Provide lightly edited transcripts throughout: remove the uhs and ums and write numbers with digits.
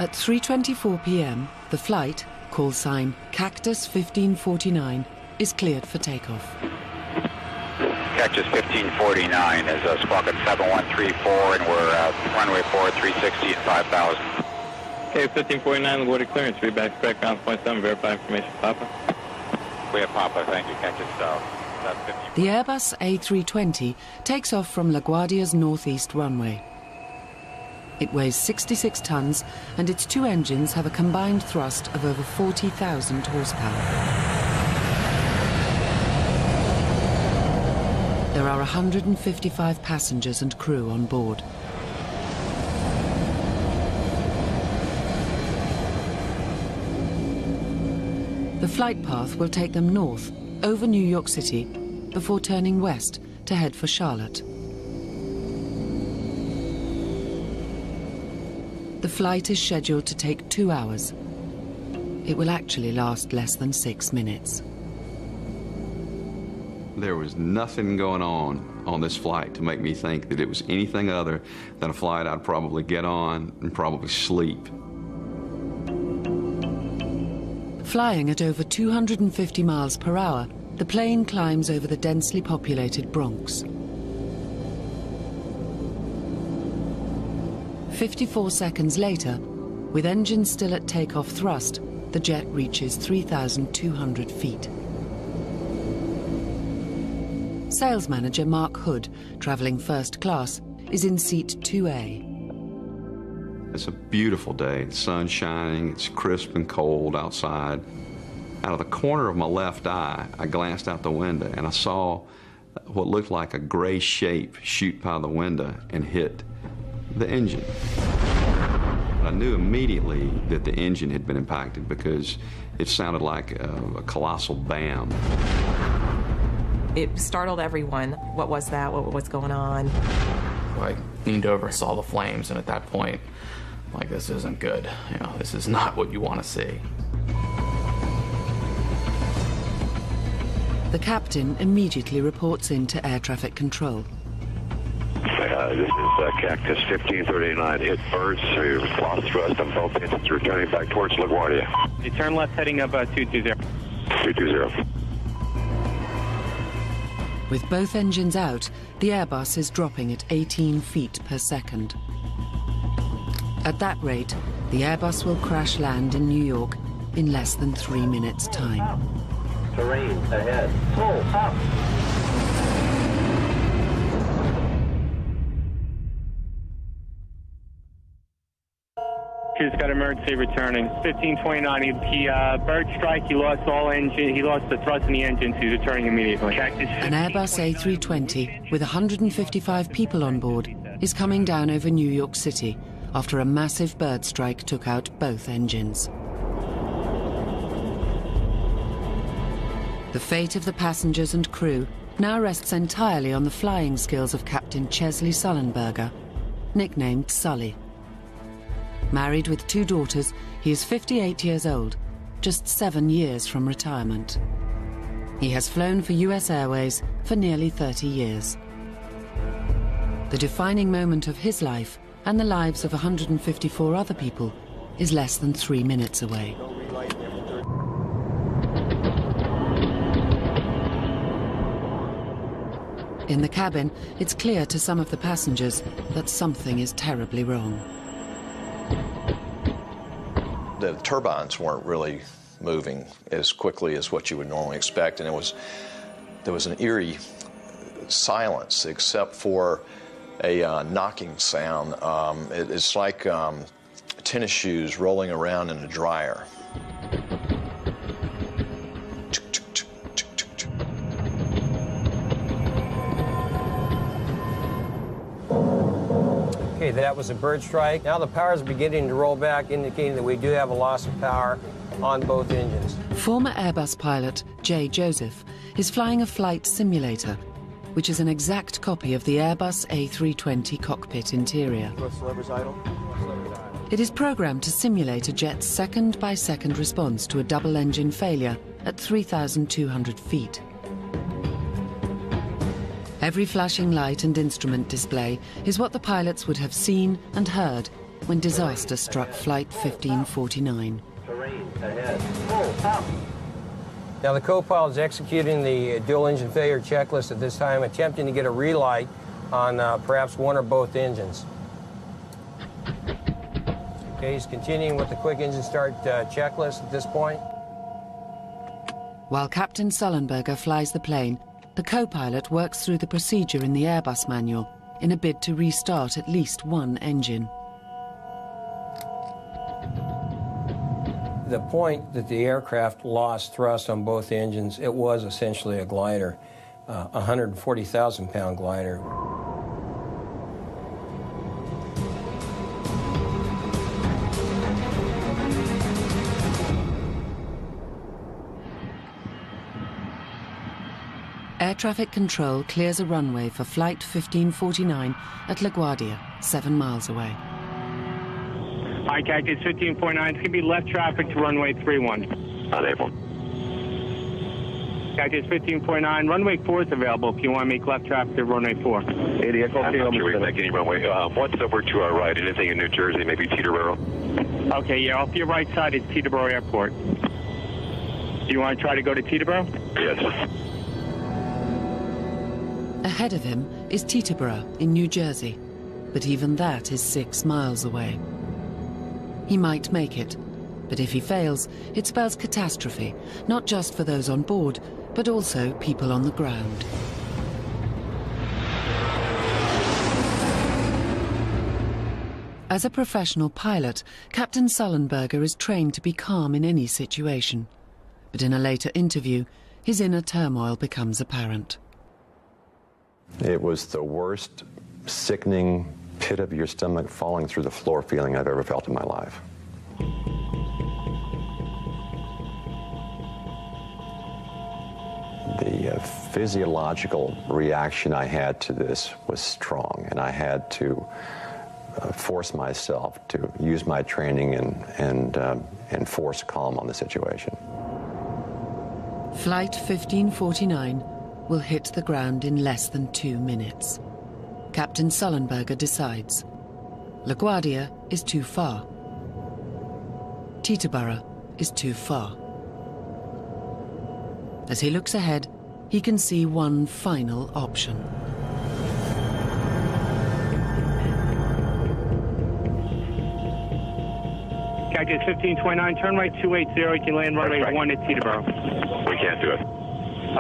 At 3:24 p.m, the flight, call sign Cactus 1549, is cleared for takeoff. Cactus 1549 is squawking 7134, and we're runway 360 at 5,000. Okay, 1549, LaGuardia clearance, read back ground point 7, verify information, Papa. We have Papa, thank you, Cactus South. The Airbus A320 takes off from LaGuardia's northeast runway. It weighs 66 tons, and its two engines have a combined thrust of over 40,000 horsepower. There are 155 passengers and crew on board. The flight path will take them north, over New York City, before turning west to head for Charlotte. The flight is scheduled to take 2 hours. It will actually last less than 6 minutes. There was nothing going on this flight to make me think that it was anything other than a flight I'd probably get on and probably sleep. Flying at over 250 miles per hour, the plane climbs over the densely populated Bronx. 54 seconds later, with engines still at takeoff thrust, the jet reaches 3,200 feet. Sales manager Mark Hood, traveling first class, is in seat 2A. It's a beautiful day. The sun's shining, it's crisp and cold outside. Out of the corner of my left eye, I glanced out the window and I saw what looked like a gray shape shoot by the window and hit the engine. I knew immediately that the engine had been impacted because it sounded like a colossal bam. It startled everyone. What was that? What was going on? I leaned over and saw the flames, and at that point, like, this isn't good. You know, this is not what you want to see. The captain immediately reports in to air traffic control. This is Cactus 1539. Hit birds through lost thrust on both engines, returning back towards LaGuardia. You turn left heading up 220. 220. With both engines out, the Airbus is dropping at 18 feet per second. At that rate, the Airbus will crash land in New York in less than 3 minutes' time. Terrain ahead. Pull up. He's got emergency returning. 1529. He bird strike. He lost all engine. He lost the thrust in the engines. He's returning immediately. An Airbus A320 with 155 people on board is coming down over New York City after a massive bird strike took out both engines. The fate of the passengers and crew now rests entirely on the flying skills of Captain Chesley Sullenberger, nicknamed Sully. Married with 2 daughters, he is 58 years old, just 7 years from retirement. He has flown for US Airways for nearly 30 years. The defining moment of his life and the lives of 154 other people is less than 3 minutes away. In the cabin, it's clear to some of the passengers that something is terribly wrong. The turbines weren't really moving as quickly as what you would normally expect, and there was an eerie silence except for a knocking sound. It's like tennis shoes rolling around in a dryer. Okay, that was a bird strike. Now the power is beginning to roll back, indicating that we do have a loss of power on both engines. Former Airbus pilot Jay Joseph is flying a flight simulator, which is an exact copy of the Airbus A320 cockpit interior. It is programmed to simulate a jet's second-by-second response to a double-engine failure at 3,200 feet. Every flashing light and instrument display is what the pilots would have seen and heard when disaster struck Flight 1549. Now the co-pilot is executing the dual engine failure checklist at this time, attempting to get a relight on perhaps one or both engines. Okay, he's continuing with the quick engine start checklist at this point. While Captain Sullenberger flies the plane, the co-pilot works through the procedure in the Airbus manual in a bid to restart at least one engine. The point that the aircraft lost thrust on both engines, it was essentially a glider, a 140,000-pound glider. Air traffic control clears a runway for Flight 1549 at LaGuardia, 7 miles away. Hi, Cactus 15.9. It's going to be left traffic to runway 31. Unable. Cactus 15.9. Runway 4 is available if you want to make left traffic to runway 4. I'm not sure we can make any runway. What's over to our right? Anything in New Jersey, maybe Teterboro? Okay, yeah, off your right side is Teterboro Airport. Do you want to try to go to Teterboro? Yes. Ahead of him is Teterboro in New Jersey, but even that is 6 miles away. He might make it, but if he fails, it spells catastrophe, not just for those on board, but also people on the ground. As a professional pilot, Captain Sullenberger is trained to be calm in any situation. But in a later interview, his inner turmoil becomes apparent. It was the worst, sickening, pit of your stomach falling through the floor feeling I've ever felt in my life. The physiological reaction I had to this was strong, and I had to force myself to use my training and force calm on the situation. Flight 1549 will hit the ground in less than 2 minutes. Captain Sullenberger decides. LaGuardia is too far. Teterboro is too far. As he looks ahead, he can see one final option. Cactus 1529, turn right 280, you can land runway 1 at Teterboro. We can't do it.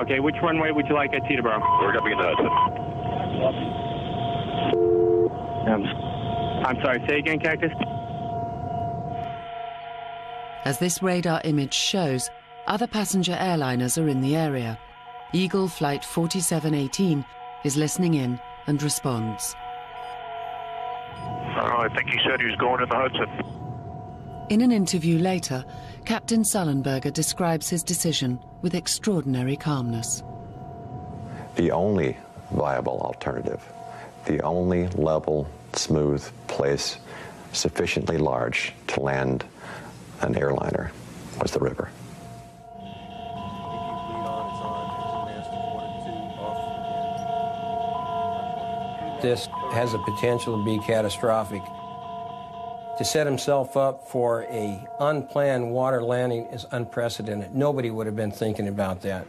Okay, which runway would you like at Teterboro? We're going to be in the Hudson. I'm sorry, say again, Cactus? As this radar image shows, other passenger airliners are in the area. Eagle Flight 4718 is listening in and responds. I think he said he was going in the Hudson. In an interview later, Captain Sullenberger describes his decision with extraordinary calmness. The only viable alternative, the only level, smooth place sufficiently large to land an airliner was the river. This has the potential to be catastrophic. To set himself up for an unplanned water landing is unprecedented. Nobody would have been thinking about that.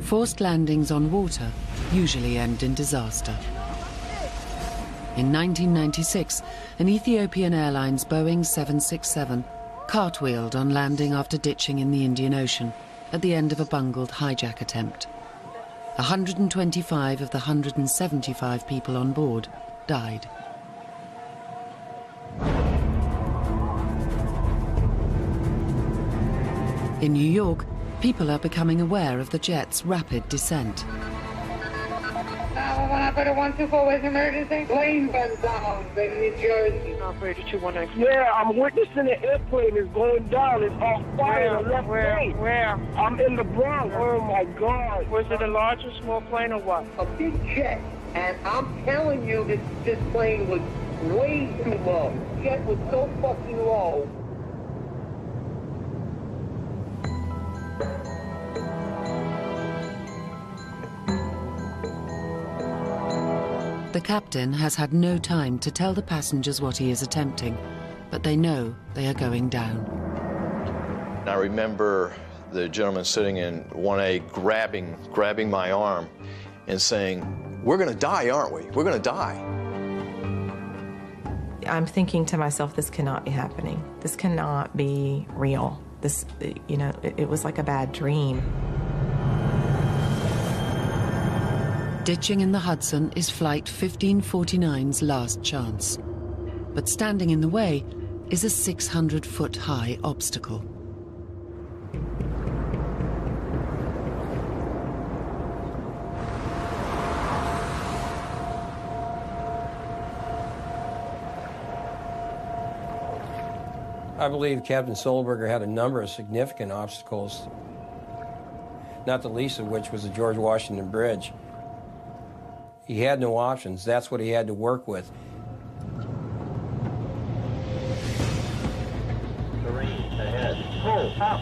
Forced landings on water usually end in disaster. In 1996, an Ethiopian Airlines Boeing 767 cartwheeled on landing after ditching in the Indian Ocean at the end of a bungled hijack attempt. 125 of the 175 people on board died. In New York, people are becoming aware of the jet's rapid descent. 124 was emergency. Plane went down in New Jersey. Operator 219. Yeah, I'm witnessing the airplane is going down. It's on fire on the left lane. Where? I'm in the Bronx. Oh my God. Was it a large or small plane or what? A big jet. And I'm telling you, this plane was way too low. The jet was so fucking low. The captain has had no time to tell the passengers what he is attempting, but they know they are going down. I remember the gentleman sitting in 1A grabbing my arm and saying, "We're going to die, aren't we? We're going to die." I'm thinking to myself, this cannot be happening. This cannot be real. This, you know, it was like a bad dream. Ditching in the Hudson is Flight 1549's last chance. But standing in the way is a 600-foot-high obstacle. I believe Captain Sullenberger had a number of significant obstacles, not the least of which was the George Washington Bridge. He had no options. That's what he had to work with. Terrain ahead. Pull up.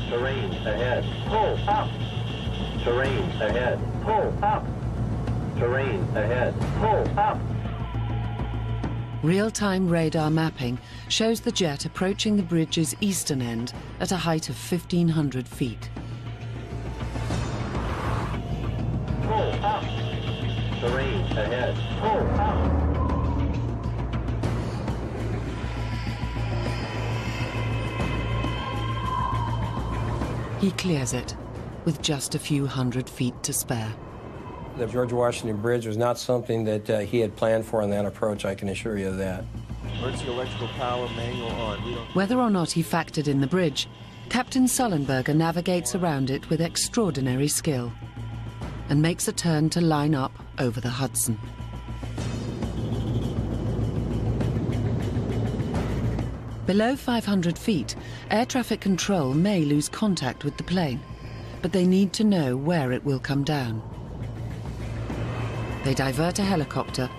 Terrain ahead. Pull up. Terrain ahead. Pull up. Terrain ahead. Pull up. Real-time radar mapping shows the jet approaching the bridge's eastern end at a height of 1,500 feet. Pull up. Terrain ahead. Pull up. He clears it, with just a few hundred feet to spare. The George Washington Bridge was not something that he had planned for in that approach, I can assure you of that. Emergency electrical power manual on. Whether or not he factored in the bridge, Captain Sullenberger navigates around it with extraordinary skill and makes a turn to line up over the Hudson. Below 500 feet, air traffic control may lose contact with the plane, but they need to know where it will come down. They divert a helicopter,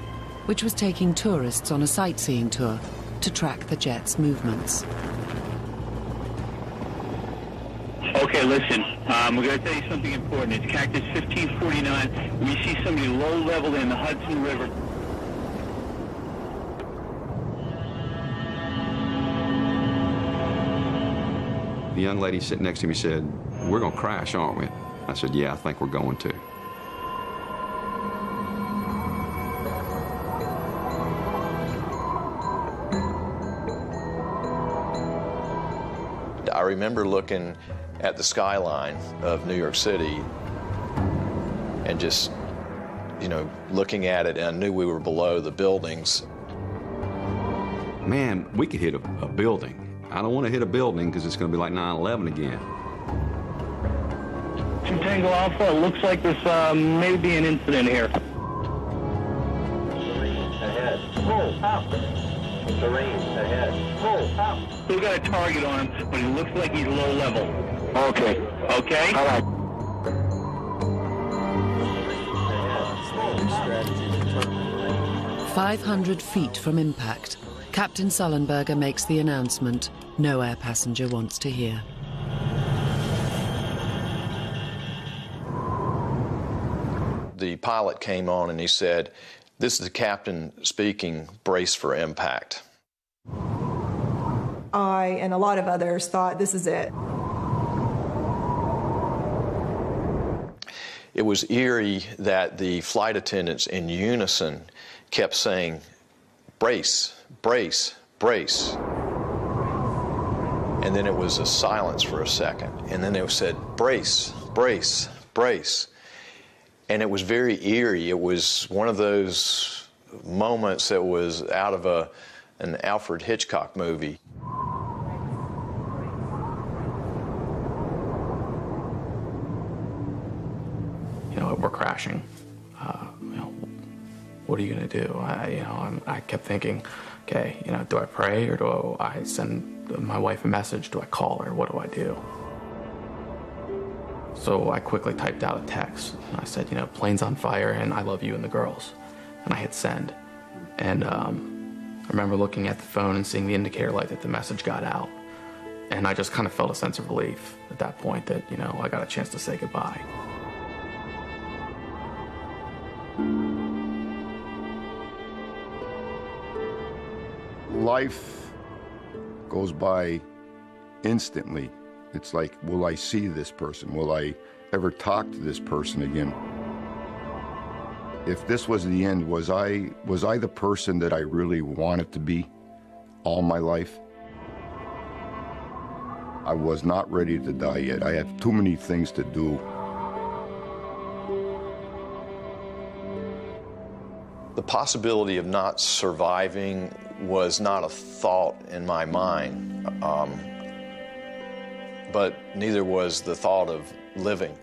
which was taking tourists on a sightseeing tour, to track the jet's movements. Okay, listen, we're going to tell you something important. It's Cactus 1549. We see somebody low level in the Hudson River. The young lady sitting next to me said, "We're going to crash, aren't we?" I said, "Yeah, I think we're going to." I remember looking at the skyline of New York City and just, you know, looking at it, and I knew we were below the buildings. Man, we could hit a building. I don't want to hit a building because it's going to be like 9/11 again. 2 Tango Alpha, it looks like there's may be an incident here. Terrain ahead. Pull up. Terrain ahead. Pull up. We got a target on him, but he looks like he's low level. Okay. Okay? All right. 500 feet from impact, Captain Sullenberger makes the announcement no air passenger wants to hear. The pilot came on and he said, "This is the captain speaking, brace for impact." I and a lot of others thought this is it. It was eerie that the flight attendants in unison kept saying, "Brace, brace, brace." And then it was a silence for a second. And then they said, "Brace, brace, brace." And it was very eerie. It was one of those moments that was out of an Alfred Hitchcock movie. You know, we're crashing. You know, what are you gonna do? I kept thinking, okay, you know, do I pray or do I send my wife a message? Do I call her? What do I do? So I quickly typed out a text. And I said, you know, plane's on fire and I love you and the girls. And I hit send. And I remember looking at the phone and seeing the indicator light that the message got out. And I just kind of felt a sense of relief at that point that, you know, I got a chance to say goodbye. Life goes by instantly. It's like, will I see this person? Will I ever talk to this person again? If this was the end, was I the person that I really wanted to be all my life? I was not ready to die yet. I have too many things to do. The possibility of not surviving was not a thought in my mind, but neither was the thought of living.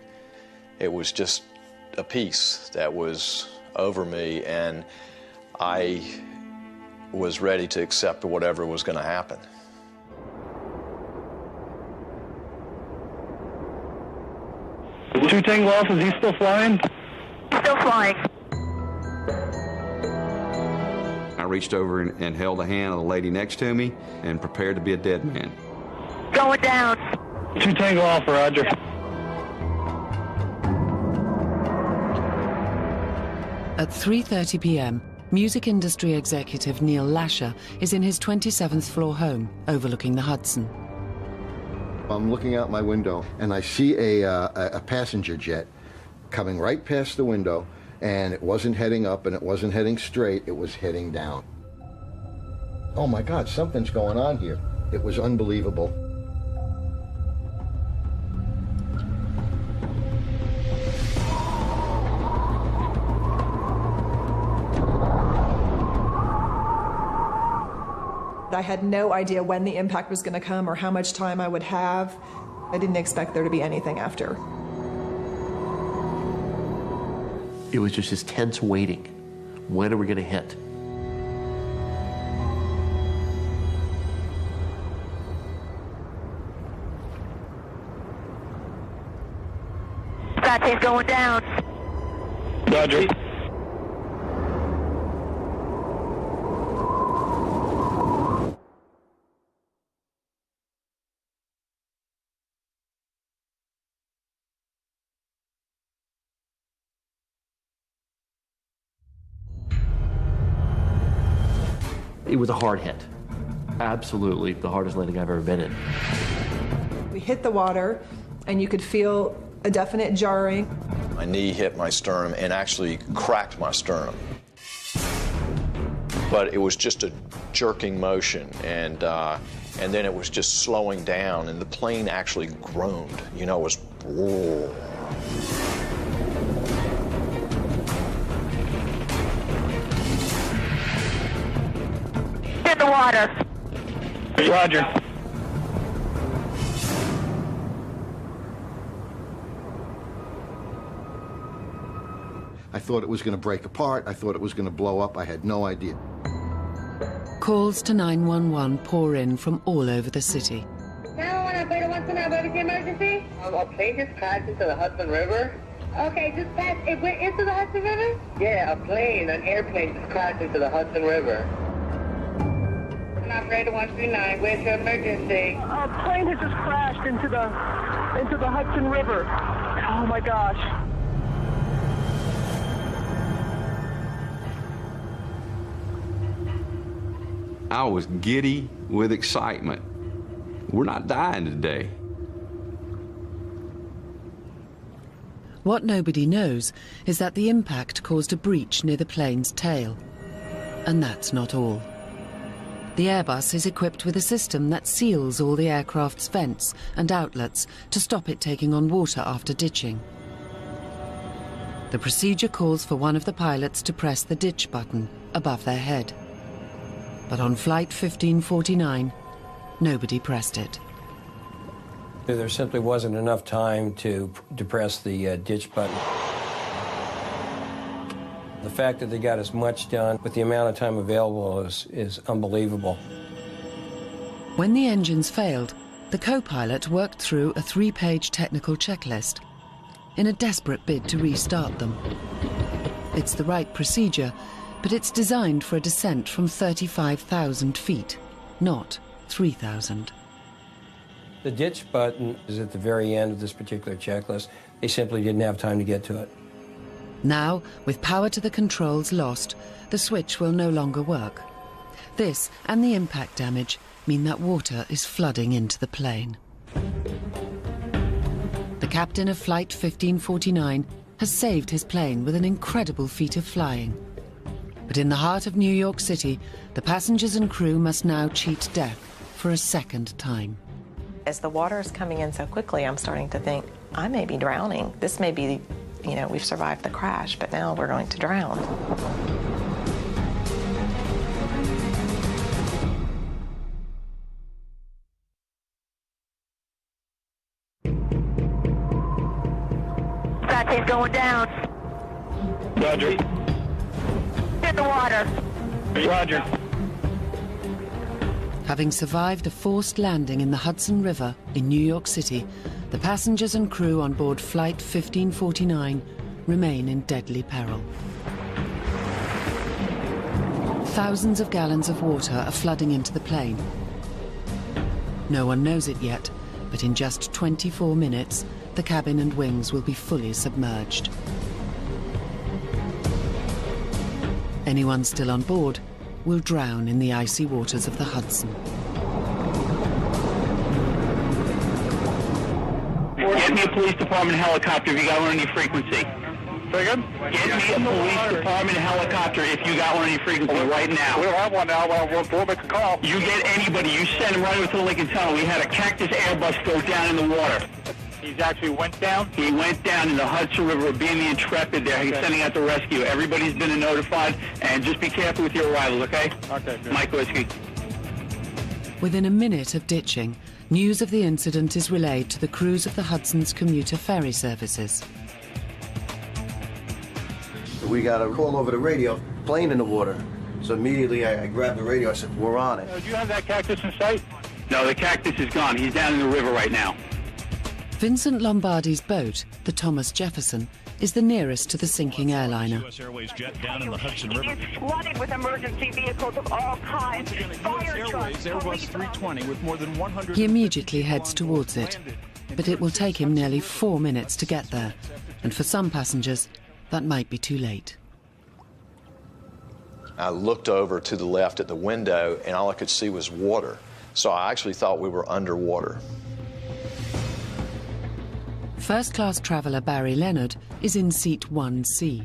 It was just a peace that was over me, and I was ready to accept whatever was going to happen. Two Tango Alpha, is he still flying? Still flying. I reached over and held the hand of the lady next to me and prepared to be a dead man. Going down. Two Tango Alpha, roger. At 3:30 p.m., music industry executive Neil Lasher is in his 27th floor home overlooking the Hudson. I'm looking out my window and I see a passenger jet coming right past the window, and it wasn't heading up and it wasn't heading straight, it was heading down. Oh my God, something's going on here. It was unbelievable. I had no idea when the impact was going to come or how much time I would have. I didn't expect there to be anything after. It was just this tense waiting. When are we going to hit? Scotty's going down. Roger. It was a hard hit. Absolutely the hardest landing I've ever been in. We hit the water, and you could feel a definite jarring. My knee hit my sternum and actually cracked my sternum. But it was just a jerking motion, and then it was just slowing down, and the plane actually groaned. You know, it was. Whoa. In the water. Roger. I thought it was going to break apart. I thought it was going to blow up. I had no idea. Calls to 911 pour in from all over the city. 911 operator wants to know about the emergency. A plane just crashed into the Hudson River. Okay, just passed. It went into the Hudson River? Yeah, an airplane just crashed into the Hudson River. Operator 139, where's your emergency? A plane had just crashed into the Hudson River. Oh my gosh. I was giddy with excitement. We're not dying today. What nobody knows is that the impact caused a breach near the plane's tail. And that's not all. The Airbus is equipped with a system that seals all the aircraft's vents and outlets to stop it taking on water after ditching. The procedure calls for one of the pilots to press the ditch button above their head. But on Flight 1549, nobody pressed it. There simply wasn't enough time to press the ditch button. The fact that they got as much done with the amount of time available is unbelievable. When the engines failed, the co-pilot worked through a 3-page technical checklist in a desperate bid to restart them. It's the right procedure, but it's designed for a descent from 35,000 feet, not 3,000. The ditch button is at the very end of this particular checklist. They simply didn't have time to get to it. Now, with power to the controls lost, the switch will no longer work. This and the impact damage mean that water is flooding into the plane. The captain of Flight 1549 has saved his plane with an incredible feat of flying. But in the heart of New York City, the passengers and crew must now cheat death for a second time. As the water is coming in so quickly, I'm starting to think, I may be drowning. This may be, you know, we've survived the crash, but now we're going to drown. Saturday's going down. Roger. In the water. Roger. Having survived a forced landing in the Hudson River in New York City, the passengers and crew on board Flight 1549 remain in deadly peril. Thousands of gallons of water are flooding into the plane. No one knows it yet, but in just 24 minutes, the cabin and wings will be fully submerged. Anyone still on board will drown in the icy waters of the Hudson. Get me a police department helicopter if you got one on your frequency. Get me a police department helicopter if you got one on your frequency right now. We don't have one now. We'll make a call. You get anybody. You send them right over to the Lincoln Tunnel. We had a Cactus Airbus go down in the water. He's actually went down? He went down in the Hudson River, being the Intrepid there. He's sending out the rescue. Everybody's been notified, and just be careful with your arrivals, okay? Okay, good. Mike Whiskey. Within a minute of ditching, news of the incident is relayed to the crews of the Hudson's commuter ferry services. We got a call over the radio, plane in the water. So immediately I grabbed the radio, I said, we're on it. Do you have that Cactus in sight? No, the Cactus is gone. He's down in the river right now. Vincent Lombardi's boat, the Thomas Jefferson, is the nearest to the sinking airliner. U.S. Airways jet down in the Hudson River. It's flooded with emergency vehicles of all kinds. Fire trucks, Airways 320 with more than 100... He immediately heads towards it, but it will take him nearly 4 minutes to get there, and for some passengers, that might be too late. I looked over to the left at the window, and all I could see was water. So I actually thought we were underwater. First-class traveller Barry Leonard is in seat 1C.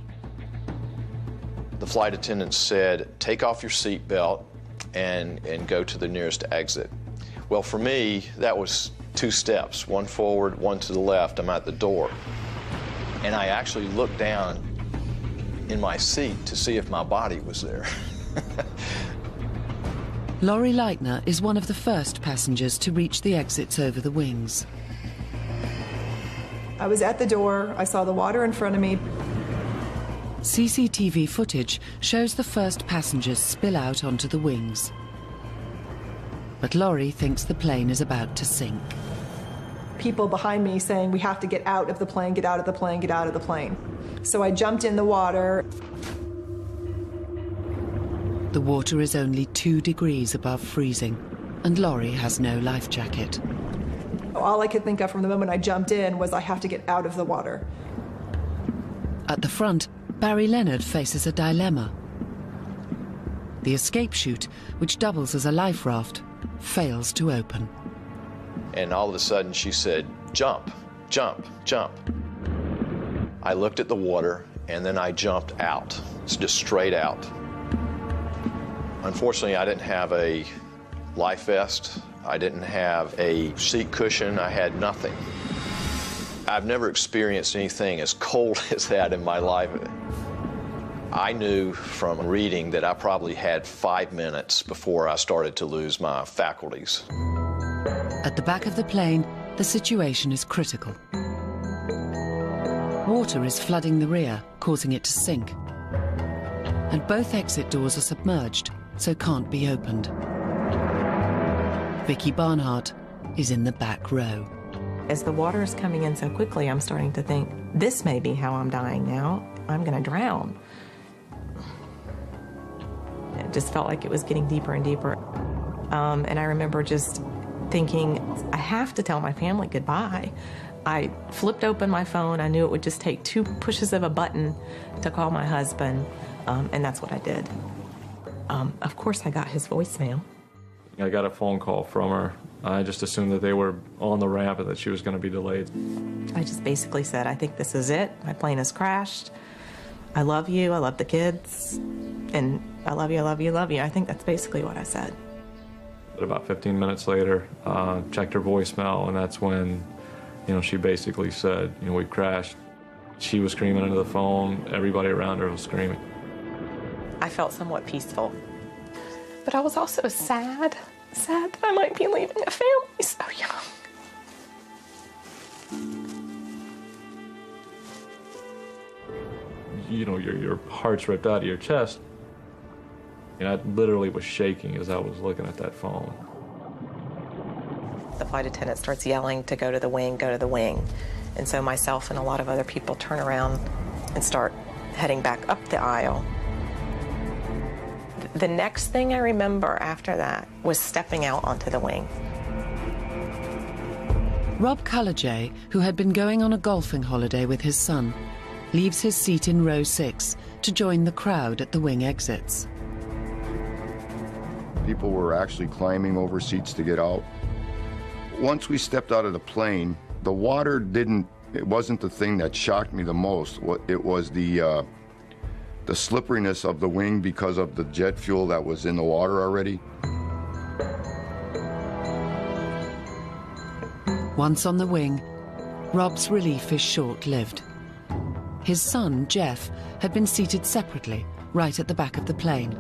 The flight attendant said, take off your seatbelt and go to the nearest exit. Well, for me, that was 2 steps, one forward, one to the left. I'm at the door. And I actually looked down in my seat to see if my body was there. Laurie Leitner is one of the first passengers to reach the exits over the wings. I was at the door, I saw the water in front of me. CCTV footage shows the first passengers spill out onto the wings. But Laurie thinks the plane is about to sink. People behind me saying, we have to get out of the plane, get out of the plane, get out of the plane. So I jumped in the water. The water is only 2 degrees above freezing, and Laurie has no life jacket. All I could think of from the moment I jumped in was I have to get out of the water. At the front, Barry Leonard faces a dilemma. The escape chute, which doubles as a life raft, fails to open. And all of a sudden she said, jump, jump, jump. I looked at the water, and then I jumped out, just straight out. Unfortunately, I didn't have a life vest. I didn't have a seat cushion. I had nothing. I've never experienced anything as cold as that in my life. I knew from reading that I probably had 5 minutes before I started to lose my faculties. At the back of the plane, the situation is critical. Water is flooding the rear, causing it to sink. And both exit doors are submerged, so can't be opened. Vicky Barnhart is in the back row. As the water is coming in so quickly, I'm starting to think, this may be how I'm dying now. I'm going to drown. It just felt like it was getting deeper and deeper. And I remember just thinking, I have to tell my family goodbye. I flipped open my phone. I knew it would just take 2 pushes of a button to call my husband, and that's what I did. Of course, I got his voicemail. I got a phone call from her. I just assumed that they were on the ramp and that she was going to be delayed. I just basically said, I think this is it. My plane has crashed. I love you. I love the kids. And I love you, I love you, I love you. I think that's basically what I said. But about 15 minutes later, checked her voicemail, and that's when, she basically said, we crashed. She was screaming into the phone. Everybody around her was screaming. I felt somewhat peaceful. But I was also sad that I might be leaving a family so young. Your heart's ripped out of your chest. And I literally was shaking as I was looking at that phone. The flight attendant starts yelling to go to the wing, go to the wing. And so myself and a lot of other people turn around and start heading back up the aisle. The next thing I remember after that was stepping out onto the wing. Rob Cullajay, who had been going on a golfing holiday with his son, leaves his seat in row 6 to join the crowd at the wing exits. People were actually climbing over seats to get out. Once we stepped out of the plane, the water it wasn't the thing that shocked me the most. It was the slipperiness of the wing because of the jet fuel that was in the water already. Once on the wing, Rob's relief is short-lived. His son, Jeff, had been seated separately, right at the back of the plane.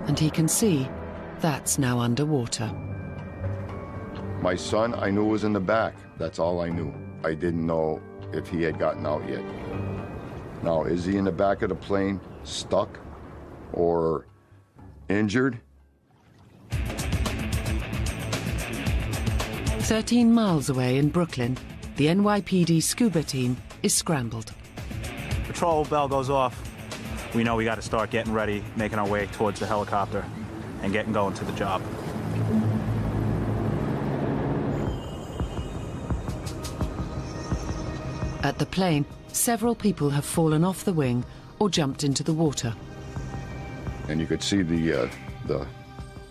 And he can see that's now underwater. My son, I knew was in the back. That's all I knew. I didn't know if he had gotten out yet. Now, is he in the back of the plane, stuck or injured? 13 miles away in Brooklyn, the NYPD scuba team is scrambled. Patrol bell goes off. We know we got to start getting ready, making our way towards the helicopter and getting going to the job. At the plane, several people have fallen off the wing or jumped into the water. And you could see the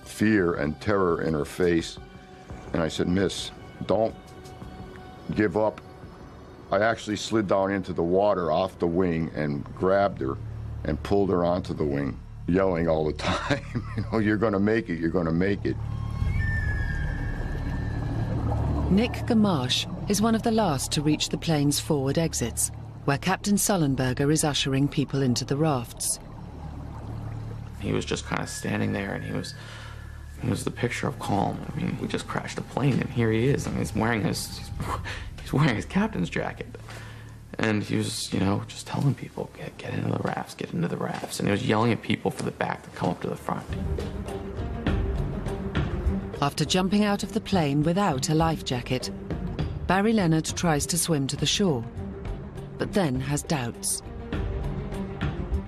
fear and terror in her face. And I said, "Miss, don't give up." I actually slid down into the water off the wing and grabbed her and pulled her onto the wing, yelling all the time, "You're gonna make it, you're gonna make it." Nick Gamache is one of the last to reach the plane's forward exits, where Captain Sullenberger is ushering people into the rafts. He was just kind of standing there, and he was the picture of calm. I mean, we just crashed a plane, and here he is. I mean, he's wearing his captain's jacket. And he was, just telling people, get into the rafts, get into the rafts. And he was yelling at people for the back to come up to the front. After jumping out of the plane without a life jacket, Barry Leonard tries to swim to the shore, but then has doubts.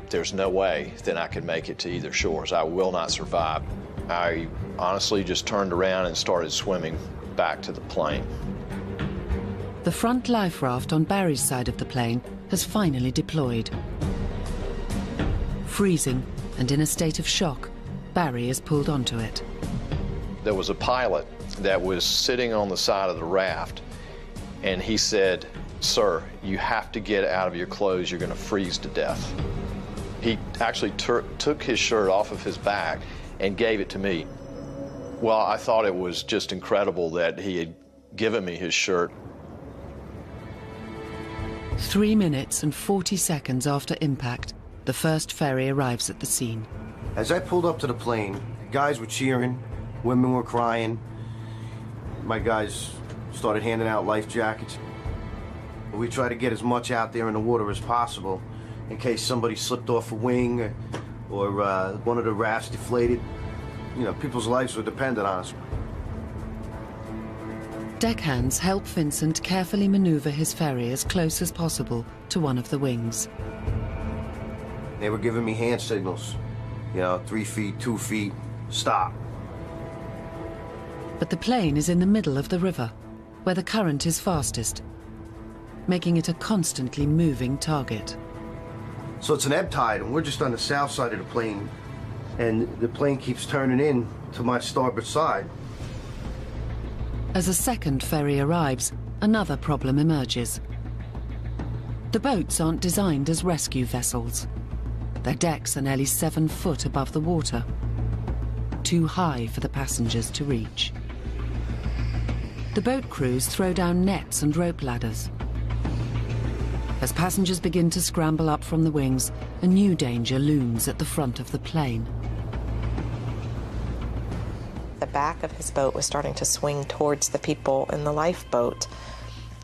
There's no way that I could make it to either shores. I will not survive. I honestly just turned around and started swimming back to the plane. The front life raft on Barry's side of the plane has finally deployed. Freezing and in a state of shock, Barry is pulled onto it. There was a pilot that was sitting on the side of the raft, and he said, "Sir, you have to get out of your clothes. You're going to freeze to death." He actually took his shirt off of his back and gave it to me. Well, I thought it was just incredible that he had given me his shirt. 3 minutes and 40 seconds after impact, the first ferry arrives at the scene. As I pulled up to the plane, guys were cheering, women were crying. My guys started handing out life jackets. We tried to get as much out there in the water as possible in case somebody slipped off a wing or one of the rafts deflated. People's lives were dependent on us. Deckhands help Vincent carefully maneuver his ferry as close as possible to one of the wings. They were giving me hand signals, 3 feet, 2 feet, stop. But the plane is in the middle of the river, where the current is fastest, making it a constantly moving target. So it's an ebb tide, and we're just on the south side of the plane. and the plane keeps turning in to my starboard side. As a second ferry arrives, another problem emerges. The boats aren't designed as rescue vessels. Their decks are nearly 7 foot above the water, too high for the passengers to reach. The boat crews throw down nets and rope ladders. As passengers begin to scramble up from the wings, a new danger looms at the front of the plane. The back of his boat was starting to swing towards the people in the lifeboat,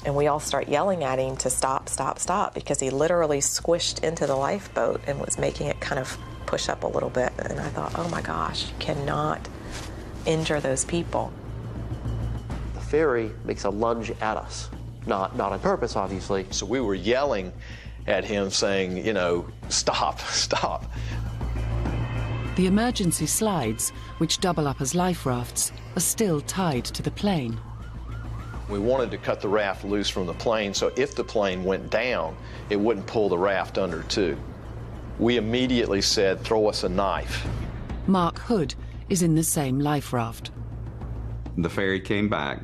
and we all start yelling at him to stop, stop, stop, because he literally squished into the lifeboat and was making it kind of push up a little bit. And I thought, oh my gosh, you cannot injure those people. The ferry makes a lunge at us. Not on purpose, obviously. So we were yelling at him saying, you know, stop, stop. The emergency slides, which double up as life rafts, are still tied to the plane. We wanted to cut the raft loose from the plane, so if the plane went down, it wouldn't pull the raft under too. We immediately said, throw us a knife. Mark Hood is in the same life raft. The ferry came back,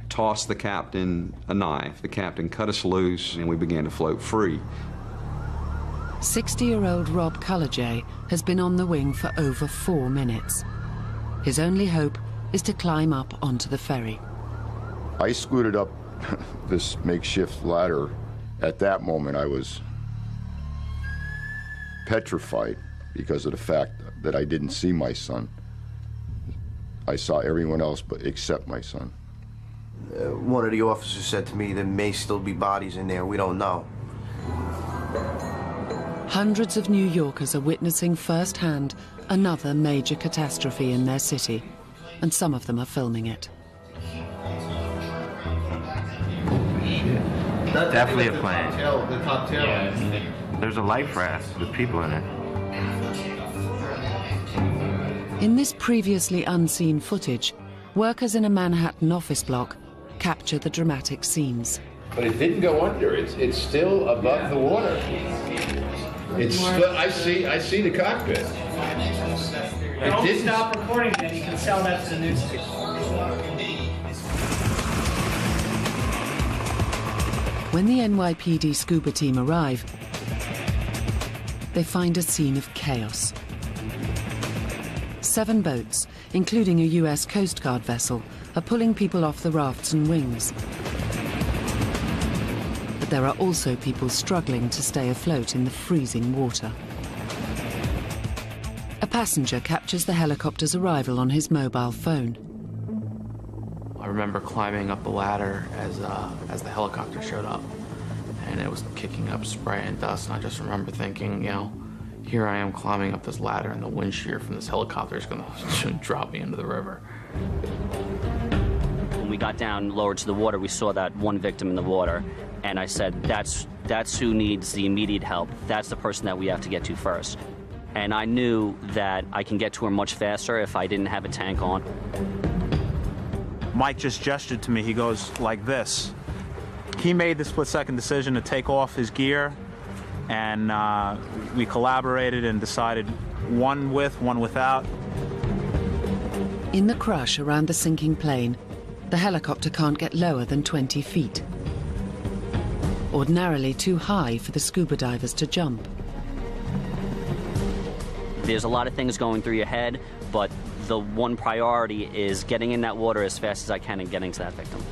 tossed the captain a knife. The captain cut us loose, and we began to float free. 60-year-old Rob Cullajay has been on the wing for over 4 minutes. His only hope is to climb up onto the ferry. I scooted up this makeshift ladder. At that moment, I was petrified because of the fact that I didn't see my son. I saw everyone else except my son. One of the officers said to me, there may still be bodies in there, we don't know. Hundreds of New Yorkers are witnessing firsthand another major catastrophe in their city, and some of them are filming it. Definitely a plane. The top tail. Yeah. There's a life raft with people in it. In this previously unseen footage, workers in a Manhattan office block capture the dramatic scenes. But it didn't go under. It's still above the water. It's still, I see the cockpit. Don't stop recording it. You can sell that to the newspaper. When the NYPD scuba team arrive, they find a scene of chaos. 7 boats, including a US Coast Guard vessel, are pulling people off the rafts and wings. But there are also people struggling to stay afloat in the freezing water. A passenger captures the helicopter's arrival on his mobile phone. I remember climbing up the ladder as the helicopter showed up, and it was kicking up spray and dust, and I just remember thinking, you know, here I am climbing up this ladder, and the wind shear from this helicopter is going to drop me into the river. When we got down lower to the water, we saw that one victim in the water, and I said, that's who needs the immediate help. That's the person that we have to get to first. And I knew that I can get to her much faster if I didn't have a tank on. Mike just gestured to me. He goes like this. He made the split-second decision to take off his gear, and we collaborated and decided one with, one without. In the crush around the sinking plane, the helicopter can't get lower than 20 feet. Ordinarily too high for the scuba divers to jump. There's a lot of things going through your head, but the one priority is getting in that water as fast as I can and getting to that victim.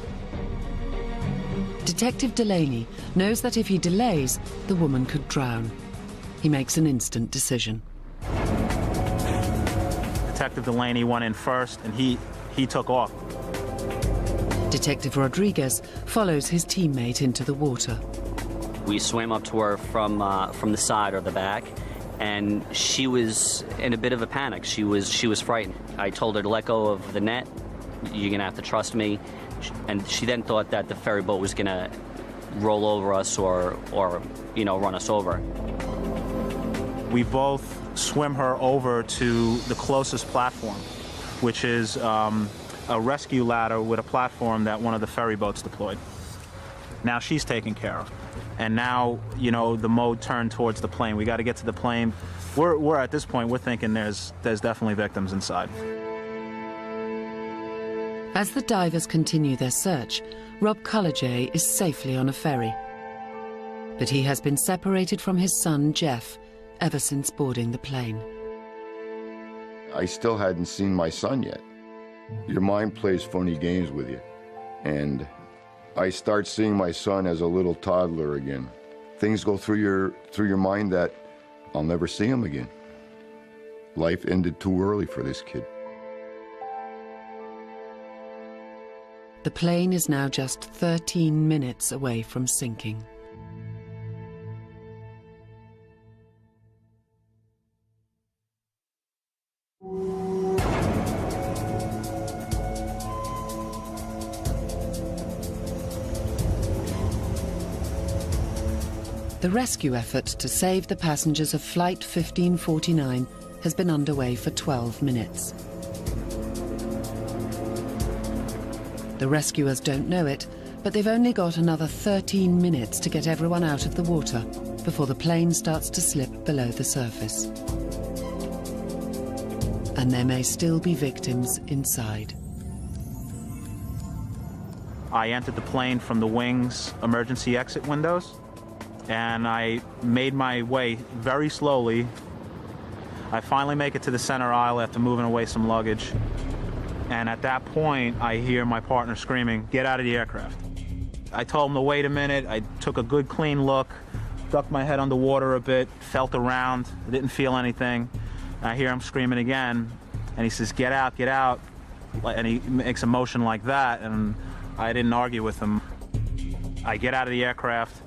Detective Delaney knows that if he delays, the woman could drown. He makes an instant decision. Detective Delaney went in first, and he took off. Detective Rodriguez follows his teammate into the water. We swam up to her from the side or the back, and she was in a bit of a panic. She was frightened. I told her to let go of the net. You're gonna have to trust me. And she then thought that the ferry boat was gonna roll over us or you know, run us over. We both swim her over to the closest platform, which is a rescue ladder with a platform that one of the ferry boats deployed. Now she's taken care of. And now, you know, the mode turned towards the plane. We got to get to the plane We're at this point, we're thinking there's definitely victims inside. As the divers continue their search, Rob Cullejay is safely on a ferry. But he has been separated from his son, Jeff, ever since boarding the plane. I still hadn't seen my son yet. Your mind plays funny games with you. And I start seeing my son as a little toddler again. Things go through your mind that I'll never see him again. Life ended too early for this kid. The plane is now just 13 minutes away from sinking. The rescue effort to save the passengers of Flight 1549 has been underway for 12 minutes. The rescuers don't know it, but they've only got another 13 minutes to get everyone out of the water before the plane starts to slip below the surface. And there may still be victims inside. I entered the plane from the wing's emergency exit windows, and I made my way very slowly. I finally make it to the center aisle after moving away some luggage. And at that point, I hear my partner screaming, "Get out of the aircraft." I told him to wait a minute. I took a good clean look, ducked my head underwater a bit, felt around, didn't feel anything. I hear him screaming again, and he says, "Get out, get out." And he makes a motion like that, and I didn't argue with him. I get out of the aircraft.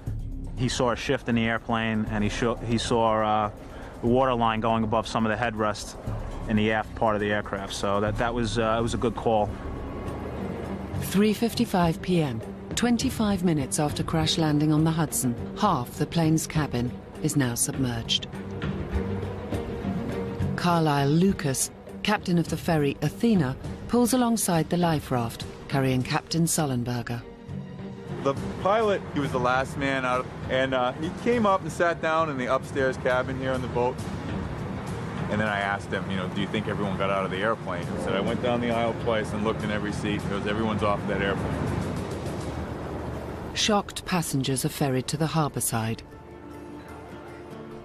He saw a shift in the airplane, and he saw the water line going above some of the headrest in the aft part of the aircraft. So that was a good call. 3:55 p.m., 25 minutes after crash landing on the Hudson, half the plane's cabin is now submerged. Carlisle Lucas, captain of the ferry Athena, pulls alongside the life raft, carrying Captain Sullenberger. The pilot, he was the last man out, and he came up and sat down in the upstairs cabin here on the boat. And then I asked him, do you think everyone got out of the airplane? He said, I went down the aisle twice and looked in every seat. It was everyone's off that airplane. Shocked passengers are ferried to the harbour side.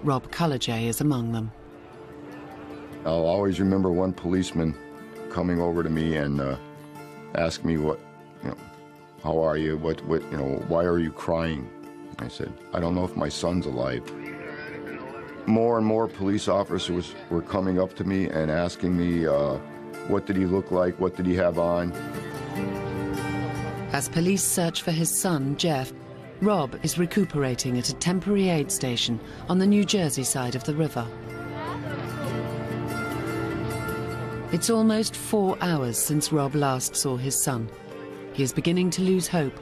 Rob Cullejay is among them. I'll always remember one policeman coming over to me and asked me how are you? Why are you crying? I said, I don't know if my son's alive. More and more police officers were coming up to me and asking me, what did he look like? What did he have on? As police search for his son, Jeff, Rob is recuperating at a temporary aid station on the New Jersey side of the river. It's almost 4 hours since Rob last saw his son. He is beginning to lose hope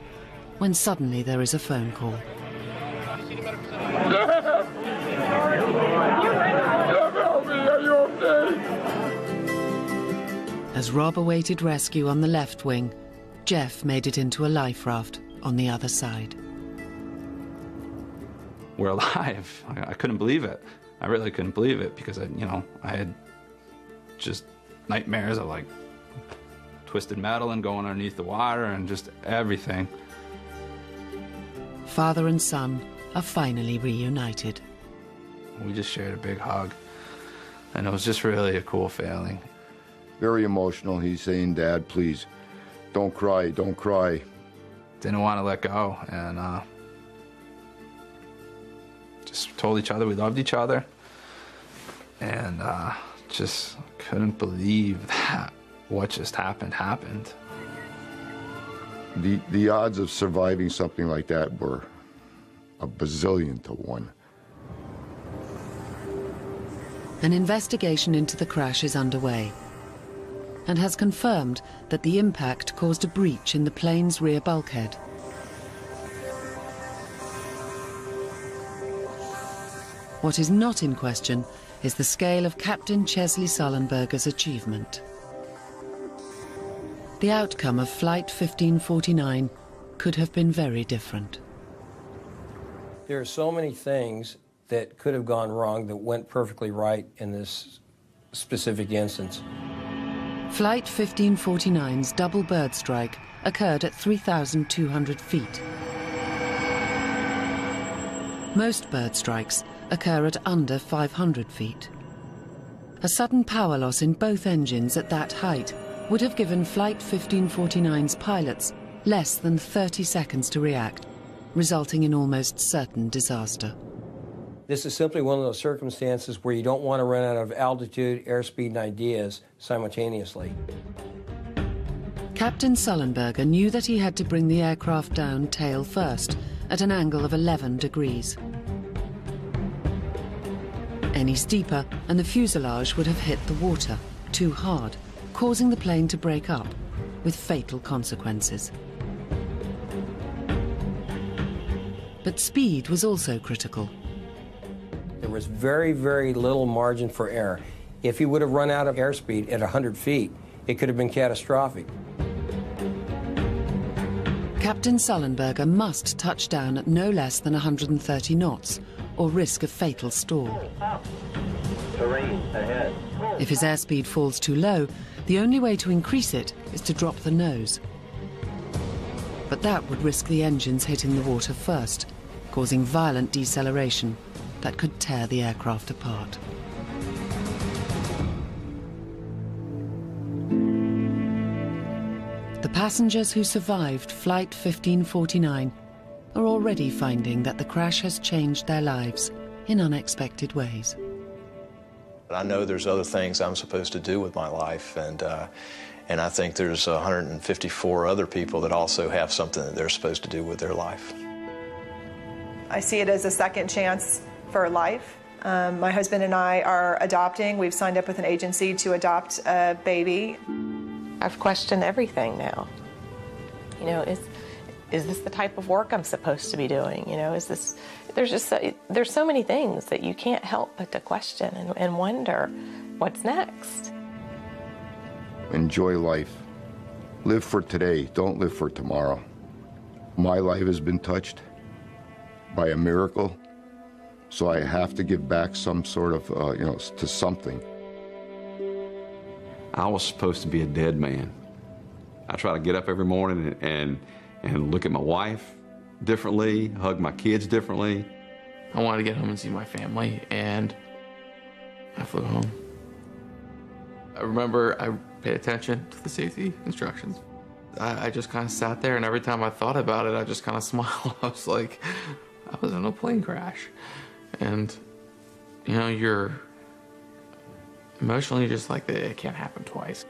when suddenly there is a phone call. As Rob awaited rescue on the left wing, Jeff made it into a life raft on the other side. We're alive. I couldn't believe it. I really couldn't believe it because, I had just nightmares of twisted metal and going underneath the water and just everything. Father and son are finally reunited. We just shared a big hug, and it was just really a cool feeling. Very emotional. He's saying, Dad, please, don't cry, don't cry. Didn't want to let go, and just told each other we loved each other, and just couldn't believe that what just happened. The odds of surviving something like that were a bazillion to one. An investigation into the crash is underway and has confirmed that the impact caused a breach in the plane's rear bulkhead. What is not in question is the scale of Captain Chesley Sullenberger's achievement. The outcome of Flight 1549 could have been very different. There are so many things that could have gone wrong that went perfectly right in this specific instance. Flight 1549's double bird strike occurred at 3,200 feet. Most bird strikes occur at under 500 feet. A sudden power loss in both engines at that height would have given Flight 1549's pilots less than 30 seconds to react, resulting in almost certain disaster. This is simply one of those circumstances where you don't want to run out of altitude, airspeed, and ideas simultaneously. Captain Sullenberger knew that he had to bring the aircraft down tail first, at an angle of 11 degrees. Any steeper, and the fuselage would have hit the water too hard, causing the plane to break up, with fatal consequences. But speed was also critical. There was very, very little margin for error. If he would have run out of airspeed at 100 feet, it could have been catastrophic. Captain Sullenberger must touch down at no less than 130 knots, or risk a fatal stall. Terrain ahead. If his airspeed falls too low, the only way to increase it is to drop the nose. But that would risk the engines hitting the water first, causing violent deceleration that could tear the aircraft apart. The passengers who survived Flight 1549 are already finding that the crash has changed their lives in unexpected ways. I know there's other things I'm supposed to do with my life, and I think there's 154 other people that also have something that they're supposed to do with their life. I see it as a second chance for life. My husband and I are adopting. We've signed up with an agency to adopt a baby. I've questioned everything now. You know, is this the type of work I'm supposed to be doing? You know, there's so many things that you can't help but to question and wonder what's next. Enjoy life. Live for today, don't live for tomorrow. My life has been touched by a miracle, so I have to give back some sort of, to something. I was supposed to be a dead man. I try to get up every morning and look at my wife differently, hug my kids differently. I wanted to get home and see my family, and I flew home. I remember I paid attention to the safety instructions. I just kind of sat there, and every time I thought about it, I just kind of smiled. I was like, I was in a plane crash. And, you know, you're emotionally just like, it can't happen twice.